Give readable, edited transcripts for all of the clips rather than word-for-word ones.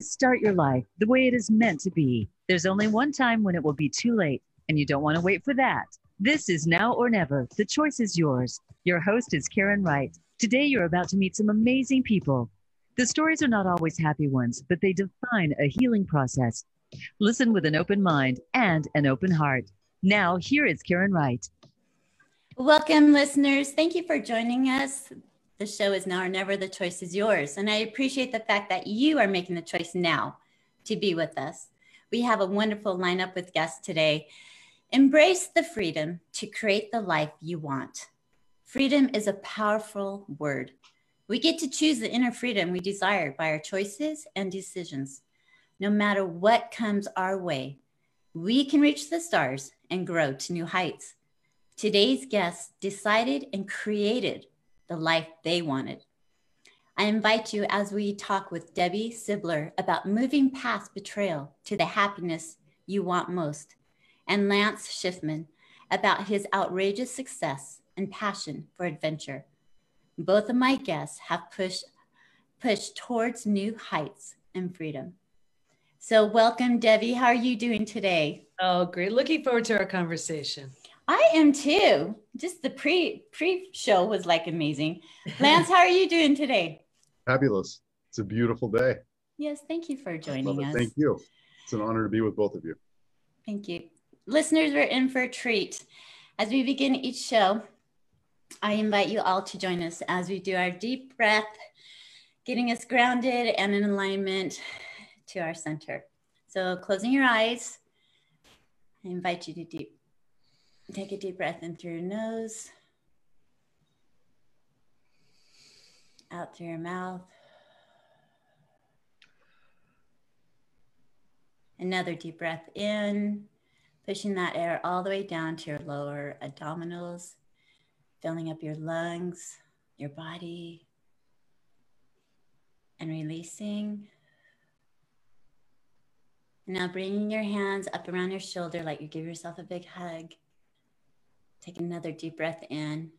Start your life the way it is meant to be. There's only one time when it will be too late, and you don't want to wait for that. This is Now or Never. The choice is yours. Your host is Karen Wright. Today, you're about to meet some amazing people. The stories are not always happy ones, but they define a healing process. Listen with an open mind and an open heart. Now, here is Karen Wright. Welcome, listeners. Thank you for joining us. The show is Now or Never. The choice is yours. And I appreciate the fact that you are making the choice now to be with us. We have a wonderful lineup with guests today. Embrace the freedom to create the life you want. Freedom is a powerful word. We get to choose the inner freedom we desire by our choices and decisions. No matter what comes our way, we can reach the stars and grow to new heights. Today's guests decided and created the life they wanted. I invite you as we talk with Debi Silber about moving past betrayal to the happiness you want most, and Lance Schiffman about his outrageous success and passion for adventure. Both of my guests have pushed towards new heights and freedom. So welcome, Debi. How are you doing today? Oh, great. Looking forward to our conversation. I am too. Just the pre-show was like amazing. Lance, how are you doing today? Fabulous. It's a beautiful day. Yes, thank you for joining us. Thank you. It's an honor to be with both of you. Thank you. Listeners, we're in for a treat. As we begin each show, I invite you all to join us as we do our deep breath, getting us grounded and in alignment to our center. So closing your eyes, I invite you to take a deep breath in through your nose, out through your mouth. Another deep breath in, pushing that air all the way down to your lower abdominals, filling up your lungs, your body, and releasing. Now bringing your hands up around your shoulder like you give yourself a big hug. Take another deep breath in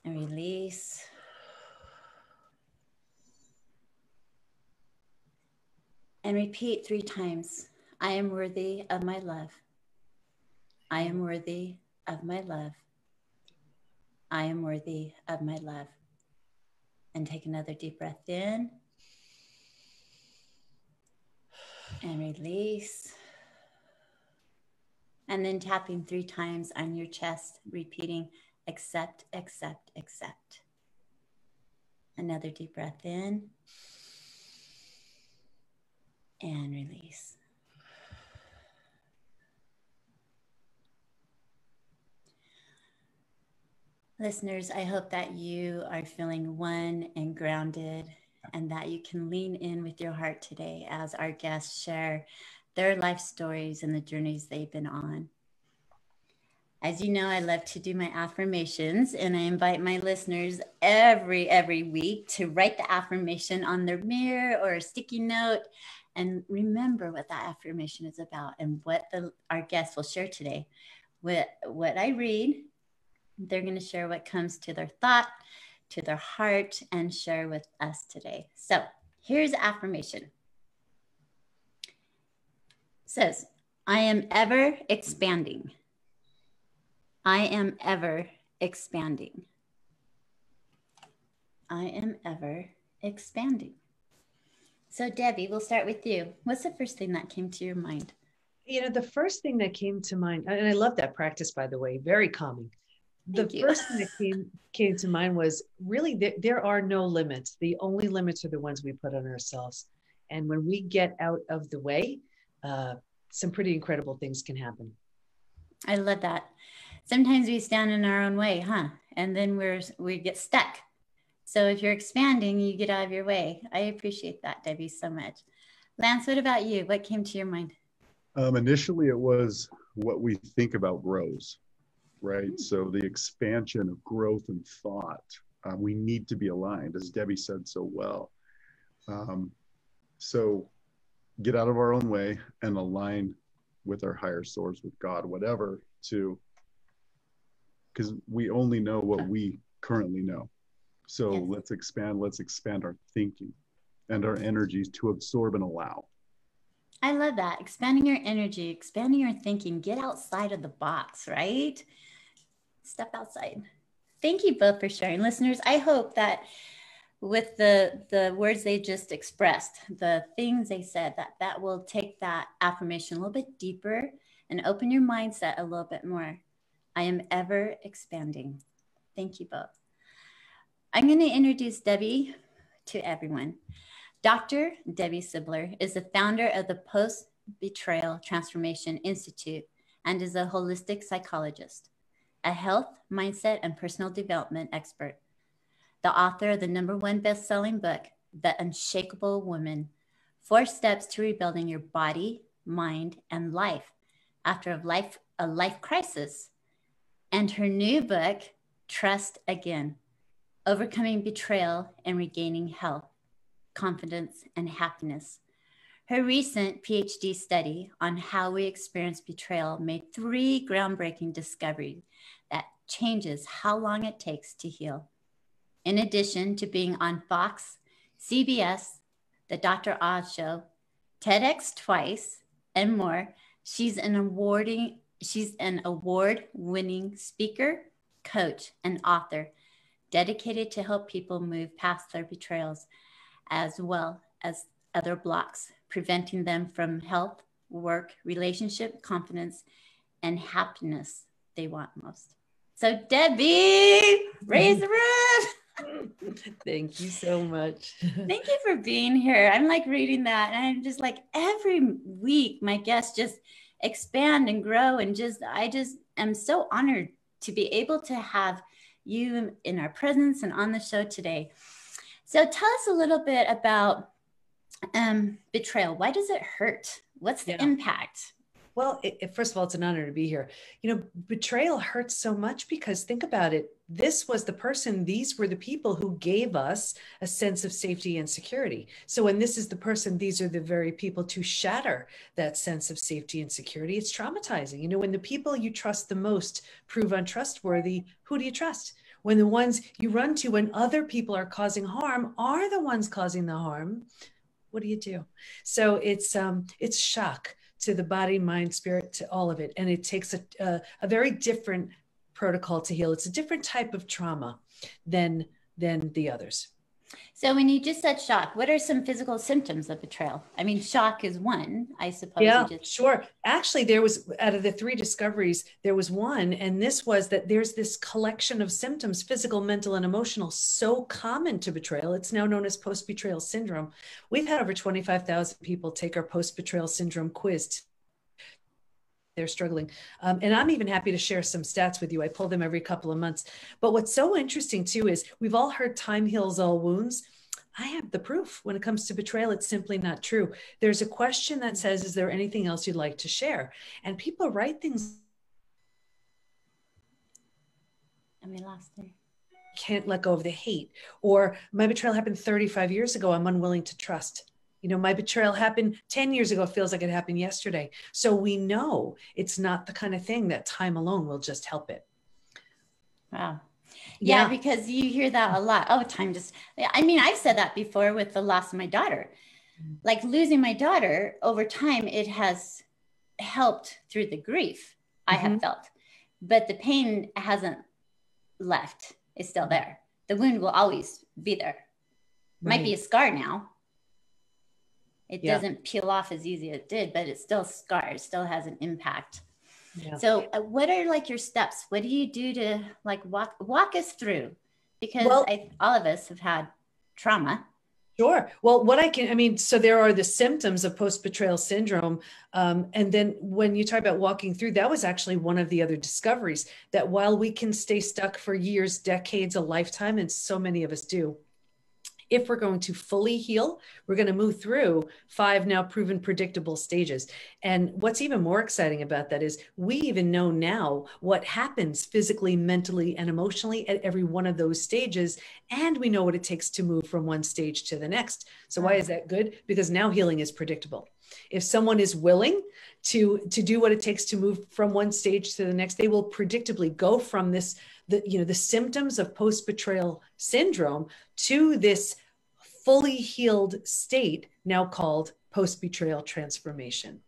and release. And repeat 3 times. I am worthy of my love. I am worthy of my love. I am worthy of my love. And take another deep breath in and release. And then tapping 3 times on your chest, repeating, accept, accept, accept. Another deep breath in and release. Listeners, I hope that you are feeling one and grounded, and that you can lean in with your heart today as our guests share their life stories and the journeys they've been on. As you know, I love to do my affirmations, and I invite my listeners every week to write the affirmation on their mirror or a sticky note and remember what that affirmation is about and what our guests will share today. What I read, they're going to share what comes to their thought, to their heart, and share with us today. So here's the affirmation. It says, I am ever expanding. I am ever expanding. I am ever expanding. So Debi, we'll start with you. What's the first thing that came to your mind? You know, the first thing that came to mind, and I love that practice, by the way, very calming. The first thing that came to mind was really there are no limits. The only limits are the ones we put on ourselves. And when we get out of the way, some pretty incredible things can happen. I love that. Sometimes we stand in our own way, huh? And then we get stuck. So if you're expanding, you get out of your way. I appreciate that, Debi, so much. Lance, what about you? What came to your mind? Initially, it was what we think about grows, right? Mm-hmm. So the expansion of growth and thought, we need to be aligned, as Debi said so well. So get out of our own way and align with our higher source, with God, whatever, because we only know what we currently know. So let's expand our thinking and our energies to absorb and allow. I love that. Expanding your energy, expanding your thinking, get outside of the box, right? Step outside. Thank you both for sharing. Listeners, I hope that with the words they just expressed, the things they said, that will take that affirmation a little bit deeper and open your mindset a little bit more. I am ever expanding. Thank you both. I'm going to introduce Debi to everyone. Dr. Debi Silber is the founder of the Post-Betrayal Transformation Institute and is a holistic psychologist, a health, mindset, and personal development expert, the author of the #1 best-selling book, The Unshakable Woman, 4 Steps to Rebuilding Your Body, Mind, and Life After a Life Crisis, and her new book, Trust Again, Overcoming Betrayal and Regaining Health, Confidence, and Happiness. Her recent PhD study on how we experience betrayal made 3 groundbreaking discoveries that changes how long it takes to heal. In addition to being on Fox, CBS, The Dr. Oz Show, TEDx twice, and more, she's an award-winning speaker, coach, and author dedicated to help people move past their betrayals as well as other blocks, preventing them from health, work, relationship, confidence, and happiness they want most. So Debi, raise the roof. Thank you so much. Thank you for being here. I'm like reading that and I'm just like every week my guests just expand and grow and I just am so honored to be able to have you in our presence and on the show today. So tell us a little bit about betrayal. Why does it hurt? What's the impact? Well, first of all, it's an honor to be here. You know, betrayal hurts so much because think about it. These were the people who gave us a sense of safety and security. So when this is the person, these are the very people to shatter that sense of safety and security. It's traumatizing. You know, when the people you trust the most prove untrustworthy, who do you trust? When the ones you run to when other people are causing harm are the ones causing the harm, what do you do? So it's shock to the body, mind, spirit, to all of it. And it takes a very different protocol to heal. It's a different type of trauma than the others. So when you just said shock, what are some physical symptoms of betrayal? I mean, shock is one, I suppose. Yeah, sure. Actually, there was, out of the 3 discoveries, there was one, and this was that there's this collection of symptoms, physical, mental, and emotional, so common to betrayal. It's now known as post-betrayal syndrome. We've had over 25,000 people take our post-betrayal syndrome quiz. They're struggling. And I'm even happy to share some stats with you. I pull them every couple of months. But what's so interesting too is we've all heard time heals all wounds. I have the proof. When it comes to betrayal, it's simply not true. There's a question that says, is there anything else you'd like to share? And people write things. And we lost her. Can't let go of the hate. Or my betrayal happened 35 years ago. I'm unwilling to trust. You know, my betrayal happened 10 years ago. It feels like it happened yesterday. So we know it's not the kind of thing that time alone will just help it. Wow. Yeah, because you hear that a lot. Oh, time just, I mean, I've said that before with the loss of my daughter. Like losing my daughter over time, it has helped through the grief I have felt, but the pain hasn't left. It's still there. The wound will always be there. Might be a scar now. It doesn't peel off as easy as it did, but it's still scar. It still has an impact. Yeah. So what are like your steps? What do you do to like walk us through? Because all of us have had trauma. Sure. Well, so there are the symptoms of post-betrayal syndrome. And then when you talk about walking through, that was actually one of the other discoveries, that while we can stay stuck for years, decades, a lifetime, and so many of us do, if we're going to fully heal, we're going to move through 5 now proven predictable stages. And what's even more exciting about that is we even know now what happens physically, mentally, and emotionally at every one of those stages. And we know what it takes to move from one stage to the next. So why is that good? Because now healing is predictable. If someone is willing to do what it takes to move from one stage to the next, they will predictably go from the symptoms of post-betrayal syndrome to this fully healed state, now called post-betrayal transformation.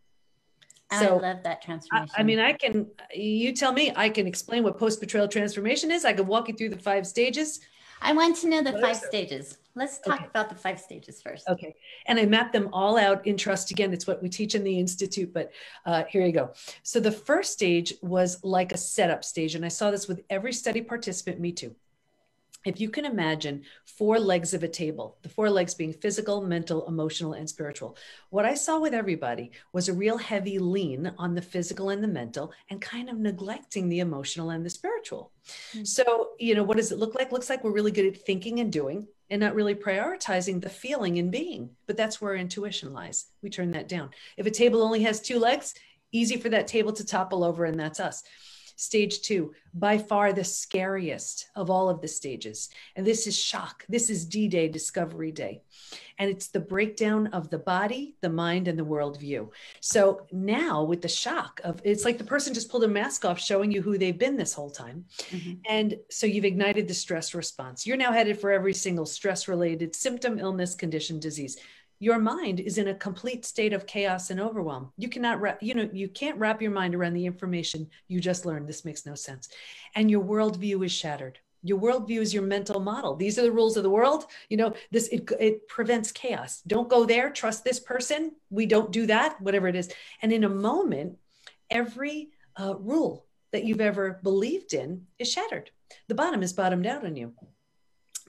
I love that transformation. I mean, you tell me, I can explain what post-betrayal transformation is. I can walk you through the 5 stages. I want to know the 5 stages. Let's talk about the 5 stages first. Okay. And I mapped them all out in trust. Again, it's what we teach in the Institute, but here you go. So the first stage was like a setup stage. And I saw this with every study participant, me too. If you can imagine 4 legs of a table, the 4 legs being physical, mental, emotional, and spiritual. What I saw with everybody was a real heavy lean on the physical and the mental and kind of neglecting the emotional and the spiritual. Mm-hmm. So, what does it look like? Looks like we're really good at thinking and doing and not really prioritizing the feeling and being. But that's where intuition lies. We turn that down. If a table only has 2 legs, easy for that table to topple over, and that's us. Stage 2, by far the scariest of all of the stages. And this is shock. This is D-Day, Discovery Day. And it's the breakdown of the body, the mind, and the worldview. So now with the shock of, it's like the person just pulled a mask off showing you who they've been this whole time. Mm-hmm. And so you've ignited the stress response. You're now headed for every single stress-related symptom, illness, condition, disease. Your mind is in a complete state of chaos and overwhelm. You cannot you can't wrap your mind around the information you just learned. This makes no sense. And your worldview is shattered. Your worldview is your mental model. These are the rules of the world. It prevents chaos. Don't go there. Trust this person. We don't do that, whatever it is. And in a moment, every rule that you've ever believed in is shattered. The bottom is bottomed out on you.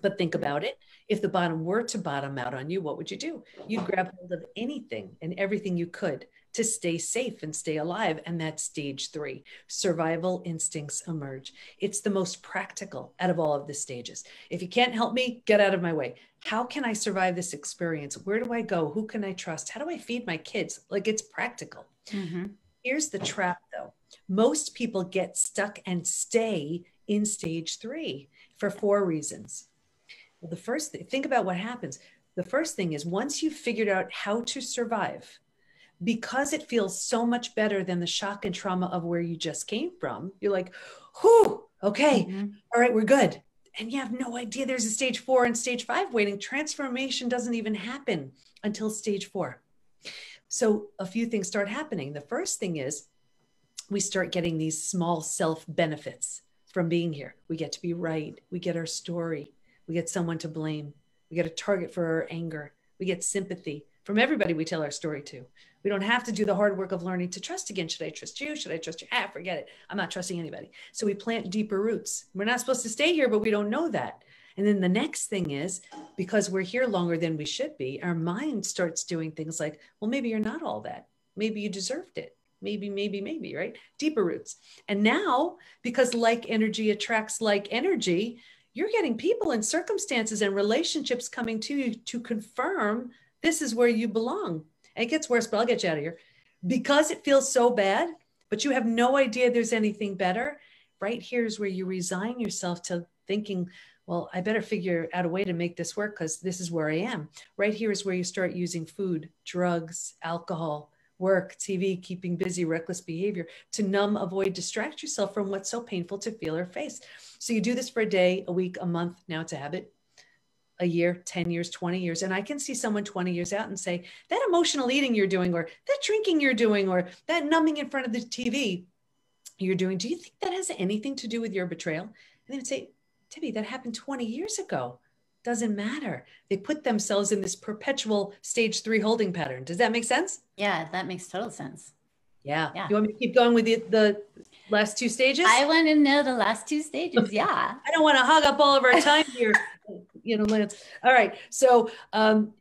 But think about it. If the bottom were to bottom out on you, what would you do? You'd grab hold of anything and everything you could to stay safe and stay alive. And that's stage 3. Survival instincts emerge. It's the most practical out of all of the stages. If you can't help me, get out of my way. How can I survive this experience? Where do I go? Who can I trust? How do I feed my kids? Like, it's practical. Mm-hmm. Here's the trap, though. Most people get stuck and stay in stage 3 for 4 reasons. Well, the first thing, think about what happens. The first thing is, once you've figured out how to survive, because it feels so much better than the shock and trauma of where you just came from, you're like, whew, okay, mm-hmm. All right, we're good. And you have no idea there's a stage 4 and stage 5 waiting. Transformation doesn't even happen until stage 4. So a few things start happening. The first thing is we start getting these small self benefits from being here. We get to be right. We get our story. We get someone to blame. We get a target for our anger. We get sympathy from everybody we tell our story to. We don't have to do the hard work of learning to trust again. Should I trust you? Should I trust you? Forget it. I'm not trusting anybody. So we plant deeper roots. We're not supposed to stay here, but we don't know that. And then the next thing is, because we're here longer than we should be, our mind starts doing things like, well, maybe you're not all that. Maybe you deserved it. Maybe, right? Deeper roots. And now, because like energy attracts like energy, you're getting people and circumstances and relationships coming to you to confirm this is where you belong. And it gets worse, but I'll get you out of here. Because it feels so bad, but you have no idea there's anything better. Right here is where you resign yourself to thinking, well, I better figure out a way to make this work because this is where I am. Right here is where you start using food, drugs, alcohol, work, TV, keeping busy, reckless behavior to numb, avoid, distract yourself from what's so painful to feel or face. So you do this for a day, a week, a month, now it's a habit, a year, 10 years, 20 years. And I can see someone 20 years out and say, that emotional eating you're doing, or that drinking you're doing, or that numbing in front of the TV you're doing, do you think that has anything to do with your betrayal? And they would say, Debbie, that happened 20 years ago. Doesn't matter. They put themselves in this perpetual stage 3 holding pattern. Does that make sense? Yeah, that makes total sense. Yeah. You want me to keep going with the last 2 stages? I want to know the last 2 stages. Yeah. I don't want to hog up all of our time here, Lance. All right. So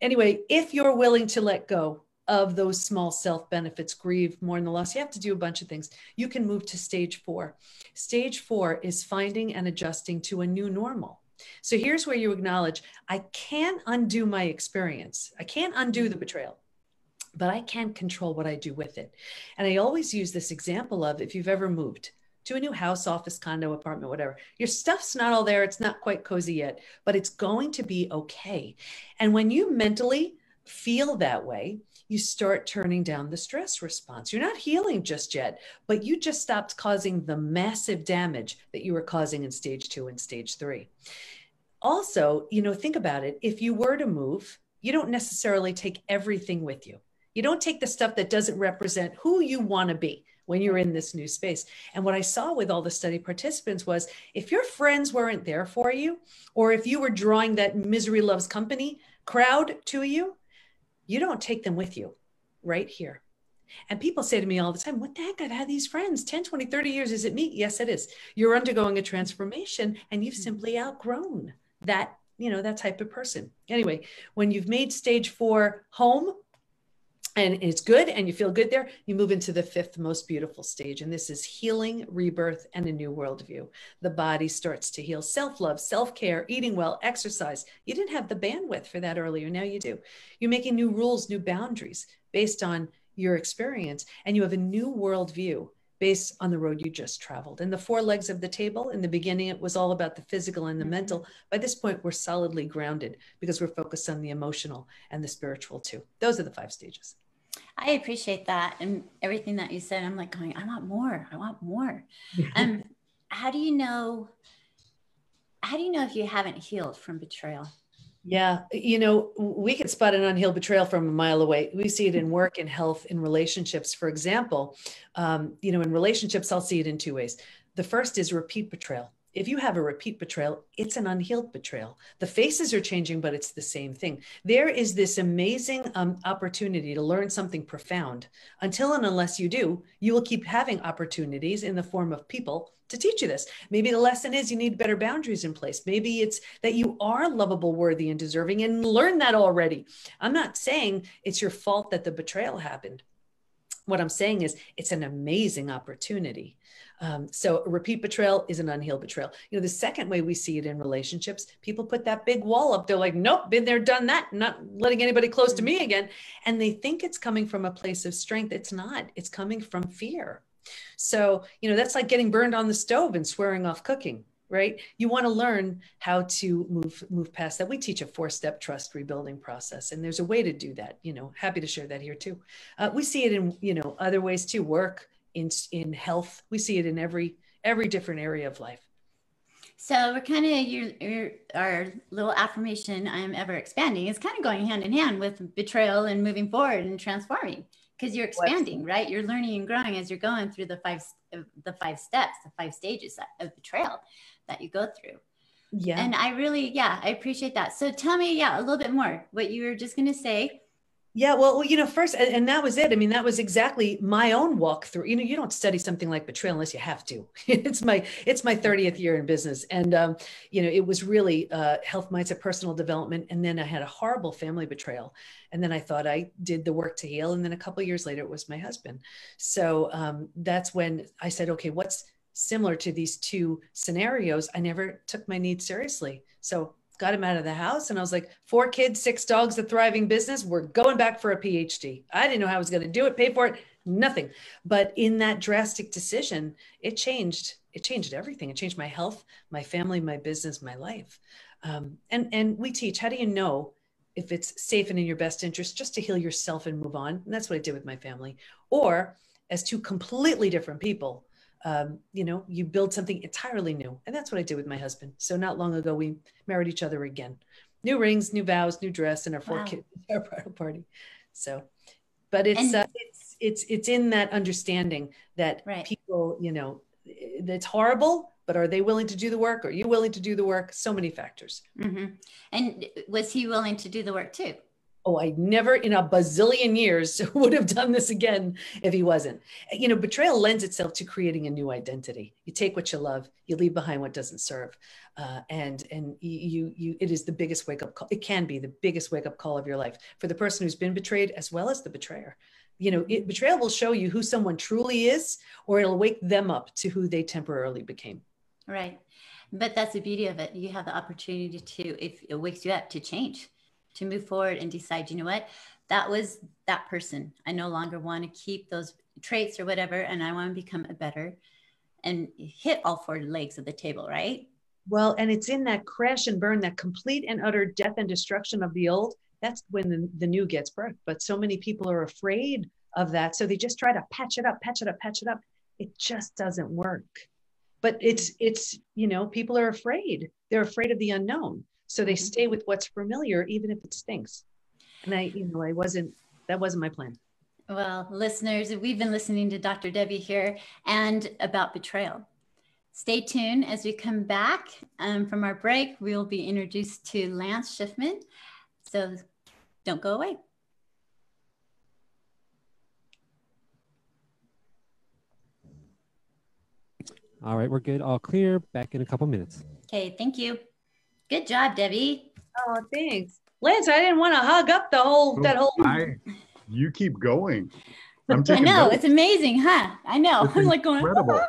anyway, if you're willing to let go of those small self benefits, grieve, mourn the loss, you have to do a bunch of things. You can move to stage 4. Stage 4 is finding and adjusting to a new normal. So here's where you acknowledge, I can't undo my experience. I can't undo the betrayal, but I can control what I do with it. And I always use this example of, if you've ever moved to a new house, office, condo, apartment, whatever, your stuff's not all there. It's not quite cozy yet, but it's going to be okay. And when you mentally feel that way, you start turning down the stress response. You're not healing just yet, but you just stopped causing the massive damage that you were causing in stage 2 and stage 3. Also, think about it. If you were to move, you don't necessarily take everything with you. You don't take the stuff that doesn't represent who you want to be when you're in this new space. And what I saw with all the study participants was if your friends weren't there for you, or if you were drawing that misery loves company crowd to you, you don't take them with you right here. And people say to me all the time, what the heck? I've had these friends 10, 20, 30 years. Is it me? Yes, it is. You're undergoing a transformation and you've simply outgrown that, that type of person. Anyway, when you've made stage 4 home and it's good and you feel good there, you move into the 5th most beautiful stage. And this is healing, rebirth, and a new worldview. The body starts to heal. Self-love, self-care, eating well, exercise. You didn't have the bandwidth for that earlier. Now you do. You're making new rules, new boundaries based on your experience, and you have a new worldview based on the road you just traveled. And the 4 legs of the table, in the beginning, it was all about the physical and the mental. By this point, we're solidly grounded because we're focused on the emotional and the spiritual too. Those are the 5 stages. I appreciate that. And everything that you said, I'm like going, I want more. I want more. How do you know if you haven't healed from betrayal? Yeah. We can spot an unhealed betrayal from a mile away. We see it in work, in health, in relationships. For example, in relationships, I'll see it in 2 ways. The first is repeat betrayal. If you have a repeat betrayal, it's an unhealed betrayal. The faces are changing, but it's the same thing. There is this amazing opportunity to learn something profound. Until and unless you do, you will keep having opportunities in the form of people to teach you this. Maybe the lesson is you need better boundaries in place. Maybe it's that you are lovable, worthy, and deserving, and learn that already. I'm not saying it's your fault that the betrayal happened. What I'm saying is it's an amazing opportunity. So a repeat betrayal is an unhealed betrayal. The second way we see it in relationships, people put that big wall up. They're like, nope, been there, done that, not letting anybody close to me again. And they think it's coming from a place of strength. It's not. It's coming from fear. So, that's like getting burned on the stove and swearing off cooking, right? You want to learn how to move past that. We teach a 4-step trust rebuilding process, and there's a way to do that. Happy to share that here too. We see it in, other ways too, work, in health. We see it in every different area of life. So we're kind of our little affirmation, I am ever expanding, is kind of going hand in hand with betrayal and moving forward and transforming, because you're expanding, right? You're learning and growing as you're going through the 5 steps, the 5 stages of betrayal that you go through. Yeah. And I appreciate that. So tell me, a little bit more what you were just going to say. Yeah, well, first, and that was it. I mean, that was exactly my own walkthrough. You don't study something like betrayal unless you have to. It's my 30th year in business. And, it was really health mindset, personal development. And then I had a horrible family betrayal. And then I thought I did the work to heal. And then a couple of years later, it was my husband. So that's when I said, okay, what's similar to these 2 scenarios? I never took my needs seriously. So got him out of the house. And I was like, 4 kids, 6 dogs, a thriving business. We're going back for a PhD. I didn't know how I was going to do it, pay for it, nothing. But in that drastic decision, it changed everything. It changed my health, my family, my business, my life. And we teach, how do you know if it's safe and in your best interest just to heal yourself and move on? And that's what I did with my family. Or as 2 completely different people, you build something entirely new. And that's what I did with my husband. So not long ago, we married each other again. New rings, new vows, new dress, and our 4 kids, our bridal party. So, but it's in that understanding that people, it's horrible, but are they willing to do the work? Are you willing to do the work? So many factors. Mm-hmm. And was he willing to do the work too? Oh, I never in a bazillion years would have done this again if he wasn't. Betrayal lends itself to creating a new identity. You take what you love, you leave behind what doesn't serve. And it is the biggest wake-up call. It can be the biggest wake-up call of your life for the person who's been betrayed as well as the betrayer. Betrayal will show you who someone truly is, or it'll wake them up to who they temporarily became. Right. But that's the beauty of it. You have the opportunity to, if it wakes you up, to change, to move forward and decide, you know what, that was that person. I no longer want to keep those traits or whatever, and I want to become a better and hit all 4 legs of the table, right? Well, and it's in that crash and burn, that complete and utter death and destruction of the old. That's when the new gets birthed. But so many people are afraid of that. So they just try to patch it up. It just doesn't work. but it's, people are afraid. They're afraid of the unknown. So they stay with what's familiar, even if it stinks. And that wasn't my plan. Well, listeners, we've been listening to Dr. Debi here and about betrayal. Stay tuned as we come back from our break. We will be introduced to Lance Schiffman. So don't go away. All right, we're good. All clear. Back in a couple minutes. Okay, thank you. Good job, Debi. Oh, thanks. Lance, I didn't want to hug up that whole. You keep going. I know, notes. It's amazing, huh? I know. It's I'm like going, incredible.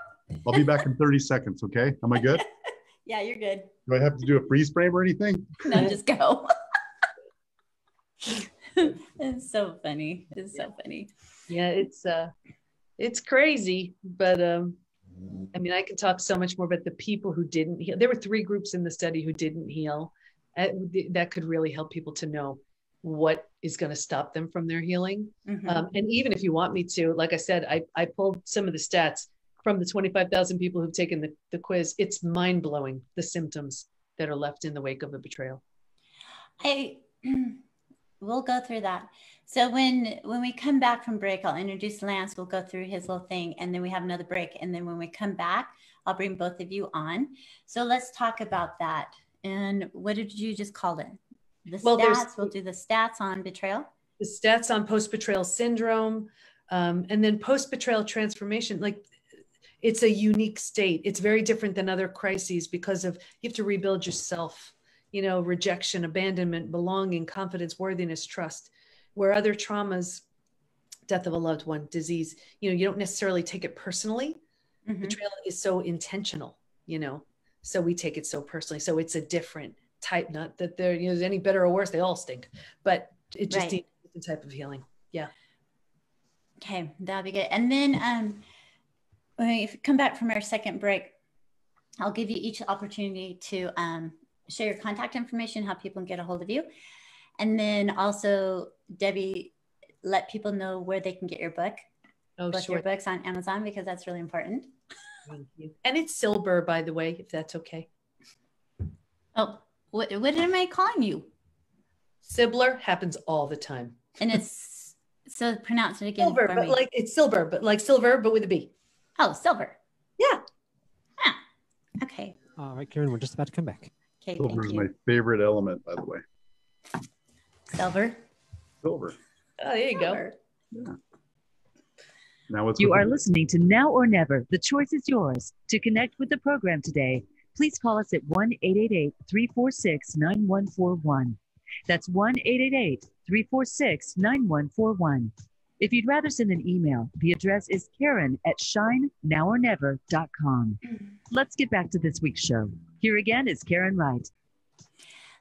I'll be back in 30 seconds, okay? Am I good? Yeah, you're good. Do I have to do a freeze frame or anything? No, just go. It's so funny. It's so funny. Yeah, it's crazy, but I mean, I can talk so much more about the people who didn't heal. There were 3 groups in the study who didn't heal. That could really help people to know what is going to stop them from their healing. And even if you want me to, like I said, I pulled some of the stats from the 25,000 people who've taken the quiz. It's mind blowing, the symptoms that are left in the wake of a betrayal. We'll go through that. So when we come back from break, I'll introduce Lance. We'll go through his little thing, and then we have another break. And then when we come back, I'll bring both of you on. So let's talk about that. And what did you just call it? Stats. We'll do the stats on betrayal. The stats on post-betrayal syndrome, and then post-betrayal transformation. Like, it's a unique state. It's very different than other crises because you have to rebuild yourself. Rejection, abandonment, belonging, confidence, worthiness, trust. Where other traumas, death of a loved one, disease, you don't necessarily take it personally. Betrayal is so intentional, so we take it so personally. So it's a different type, not that there's any better or worse, they all stink, but it just needs a different type of healing. Yeah. Okay, that'll be good. And then when we come back from our second break, I'll give you each opportunity to share your contact information, how people can get a hold of you. And then also, Debi, let people know where they can get your book. Your books on Amazon, because that's really important. Thank you. And it's Silber, by the way, if that's okay. Oh, what am I calling you? Sibler happens all the time. And it's, so pronounce it again. Silver, but me. Like it's silver, but like silver, but with a B. Oh, silver. Yeah. Huh. Okay. All right, Karen, we're just about to come back. Okay, Silver is my favorite element, by the way. Silver. Oh, there you go. Yeah. Now you are listening to Now or Never. The choice is yours. To connect with the program today, please call us at 1-888-346-9141. That's 1-888-346-9141. If you'd rather send an email, the address is Karen@shinenowornever.com. Let's get back to this week's show. Here again is Karen Wright.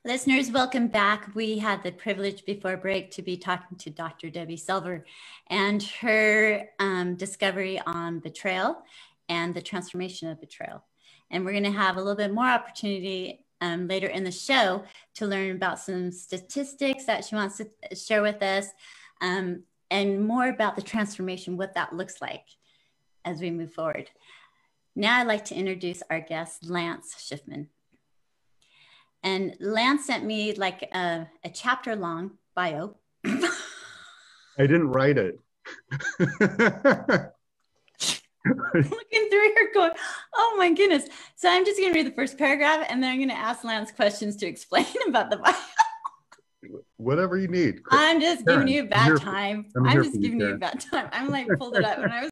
Listeners, welcome back. We had the privilege before break to be talking to Dr. Debi Silber and her discovery on betrayal and the transformation of betrayal. And we're going to have a little bit more opportunity later in the show to learn about some statistics that she wants to share with us, and more about the transformation, what that looks like as we move forward. Now I'd like to introduce our guest, Lance Schiffman. And Lance sent me like a chapter long bio. I didn't write it. Looking through here going, oh my goodness. So I'm just going to read the first paragraph, and then I'm going to ask Lance questions to explain about the bio. Whatever you need. I'm just giving you a bad time. I'm just giving you a bad time. I'm like, pulled it up. When I was